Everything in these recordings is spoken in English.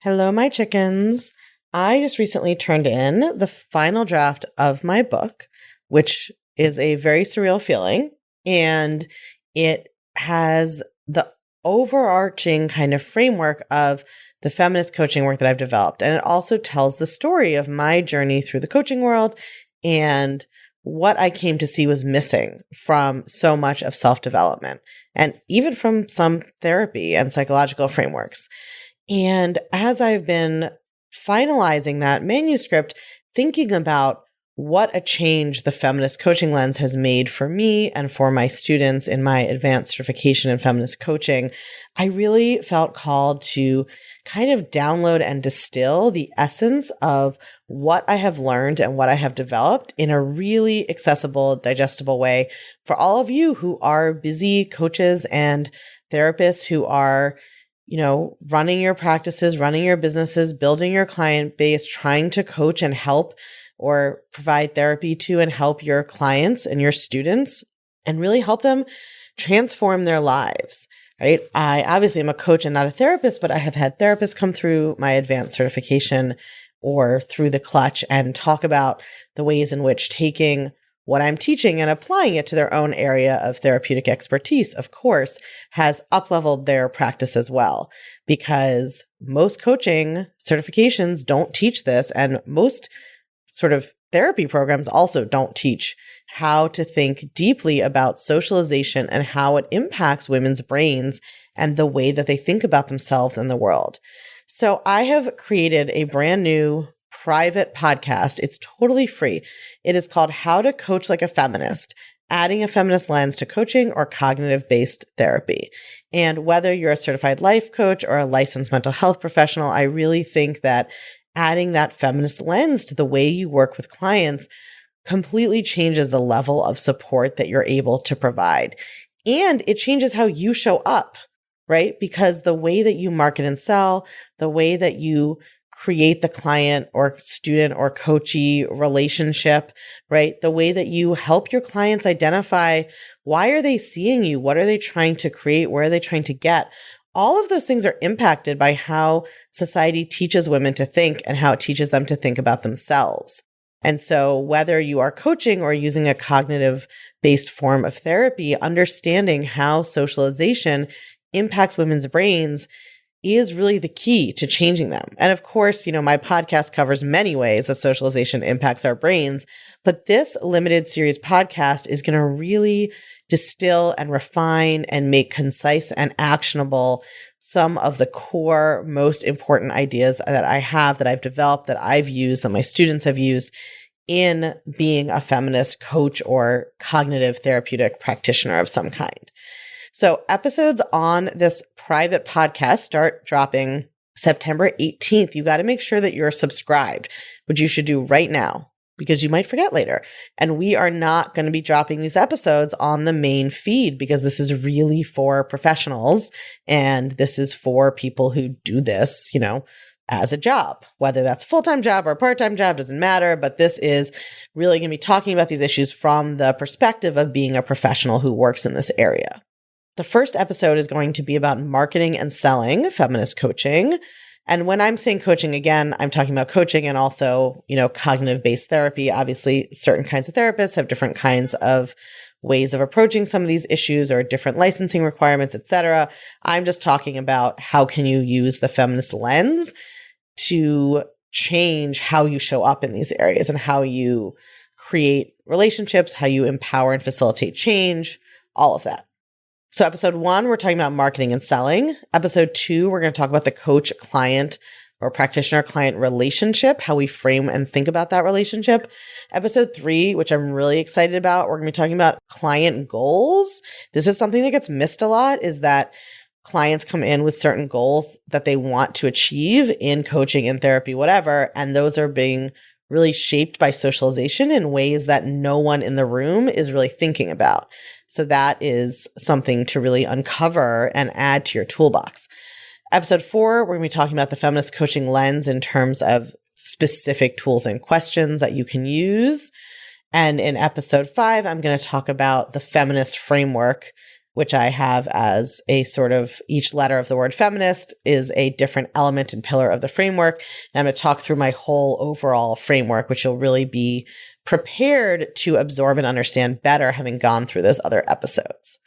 Hello, my chickens. I just recently turned in the final draft of my book, which is a very surreal feeling. And it has the overarching kind of framework of the feminist coaching work that I've developed. And it also tells the story of my journey through the coaching world and what I came to see was missing from so much of self-development and even from some therapy and psychological frameworks. And as I've been finalizing that manuscript, thinking about what a change the feminist coaching lens has made for me and for my students in my advanced certification in feminist coaching, I really felt called to kind of download and distill the essence of what I have learned and what I have developed in a really accessible, digestible way for all of you who are busy coaches and therapists who are running your practices, running your businesses, building your client base, trying to coach and help or provide therapy to and help your clients and your students and really help them transform their lives, right? I obviously am a coach and not a therapist, but I have had therapists come through my advanced certification or through the clutch and talk about the ways in which taking what I'm teaching and applying it to their own area of therapeutic expertise, of course, has up-leveled their practice as well, because most coaching certifications don't teach this, and most sort of therapy programs also don't teach how to think deeply about socialization and how it impacts women's brains and the way that they think about themselves and the world. So I have created a brand new private podcast. It's totally free. It is called How to Coach Like a Feminist, Adding a Feminist Lens to Coaching or Cognitive-Based Therapy. And whether you're a certified life coach or a licensed mental health professional, I really think that adding that feminist lens to the way you work with clients completely changes the level of support that you're able to provide. And it changes how you show up, right? Because the way that you market and sell, the way that you create the client or student or coachee relationship, right? The way that you help your clients identify why are they seeing you? What are they trying to create? Where are they trying to get? All of those things are impacted by how society teaches women to think and how it teaches them to think about themselves. And so whether you are coaching or using a cognitive-based form of therapy, understanding how socialization impacts women's brains is really the key to changing them. And of course, my podcast covers many ways that socialization impacts our brains, but this limited series podcast is going to really distill and refine and make concise and actionable some of the core, most important ideas that I have, that I've developed, that I've used, that my students have used in being a feminist coach or cognitive therapeutic practitioner of some kind. So episodes on this private podcast start dropping September 18th. You got to make sure that you're subscribed, which you should do right now because you might forget later. And we are not going to be dropping these episodes on the main feed because this is really for professionals and this is for people who do this, as a job, whether that's a full-time job or a part-time job, doesn't matter. But this is really going to be talking about these issues from the perspective of being a professional who works in this area. The first episode is going to be about marketing and selling feminist coaching. And when I'm saying coaching, again, I'm talking about coaching and also, cognitive-based therapy. Obviously, certain kinds of therapists have different kinds of ways of approaching some of these issues or different licensing requirements, et cetera. I'm just talking about how can you use the feminist lens to change how you show up in these areas and how you create relationships, how you empower and facilitate change, all of that. So episode 1, we're talking about marketing and selling. Episode 2, we're going to talk about the coach-client or practitioner-client relationship, how we frame and think about that relationship. Episode 3, which I'm really excited about, we're going to be talking about client goals. This is something that gets missed a lot, is that clients come in with certain goals that they want to achieve in coaching and therapy, whatever, and those are being really shaped by socialization in ways that no one in the room is really thinking about. So that is something to really uncover and add to your toolbox. Episode 4, we're going to be talking about the feminist coaching lens in terms of specific tools and questions that you can use. And in episode 5, I'm going to talk about the feminist framework, which I have as a sort of each letter of the word feminist is a different element and pillar of the framework. And I'm going to talk through my whole overall framework, which you'll really be prepared to absorb and understand better having gone through those other episodes.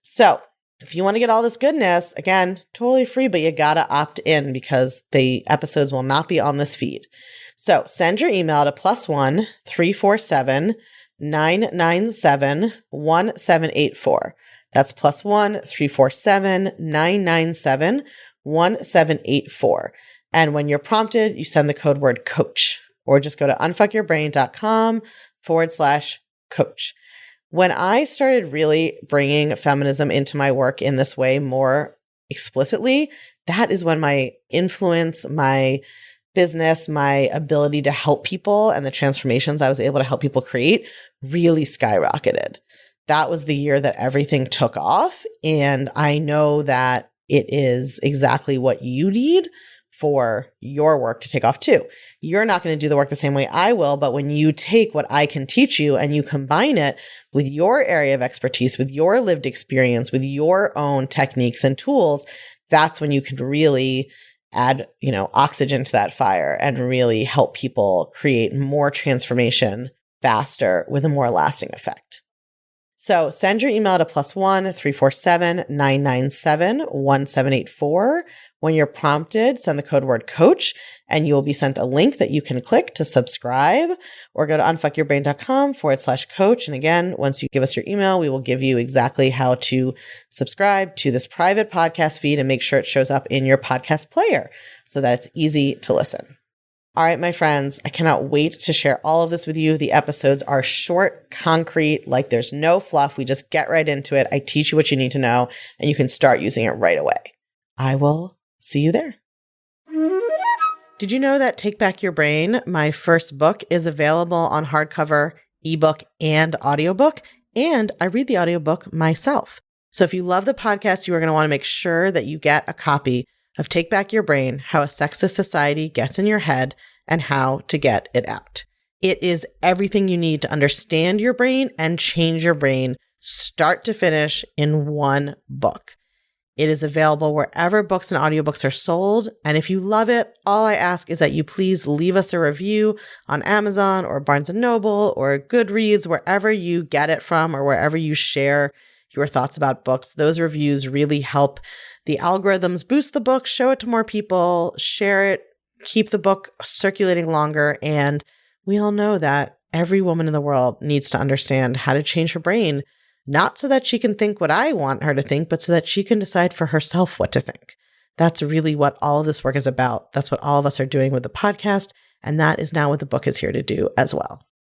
So if you want to get all this goodness, again, totally free, but you got to opt in because the episodes will not be on this feed. So send your email to +1 347 997 1784. That's +1 347 997 1784. And when you're prompted, you send the code word coach, or just go to unfuckyourbrain.com/coach. When I started really bringing feminism into my work in this way more explicitly, that is when my influence, my business, my ability to help people, and the transformations I was able to help people create really skyrocketed. That was the year that everything took off. And I know that it is exactly what you need for your work to take off too. You're not going to do the work the same way I will, but when you take what I can teach you and you combine it with your area of expertise, with your lived experience, with your own techniques and tools, that's when you can really add, oxygen to that fire and really help people create more transformation faster with a more lasting effect. So send your email to +1 347 997 1784. When you're prompted, send the code word coach, and you will be sent a link that you can click to subscribe, or go to unfuckyourbrain.com/coach. And again, once you give us your email, we will give you exactly how to subscribe to this private podcast feed and make sure it shows up in your podcast player so that it's easy to listen. All right, my friends, I cannot wait to share all of this with you. The episodes are short, concrete, like there's no fluff. We just get right into it. I teach you what you need to know, and you can start using it right away. I will see you there. Did you know that Take Back Your Brain, my first book, is available on hardcover, ebook, and audiobook? And I read the audiobook myself. So if you love the podcast, you are going to want to make sure that you get a copy of Take Back Your Brain, How a Sexist Society Gets in Your Head and How to Get It Out. It is everything you need to understand your brain and change your brain, start to finish, in one book. It is available wherever books and audiobooks are sold. And if you love it, all I ask is that you please leave us a review on Amazon or Barnes & Noble or Goodreads, wherever you get it from or wherever you share your thoughts about books. Those reviews really help the algorithms boost the book, show it to more people, share it, keep the book circulating longer. And we all know that every woman in the world needs to understand how to change her brain, not so that she can think what I want her to think, but so that she can decide for herself what to think. That's really what all of this work is about. That's what all of us are doing with the podcast. And that is now what the book is here to do as well.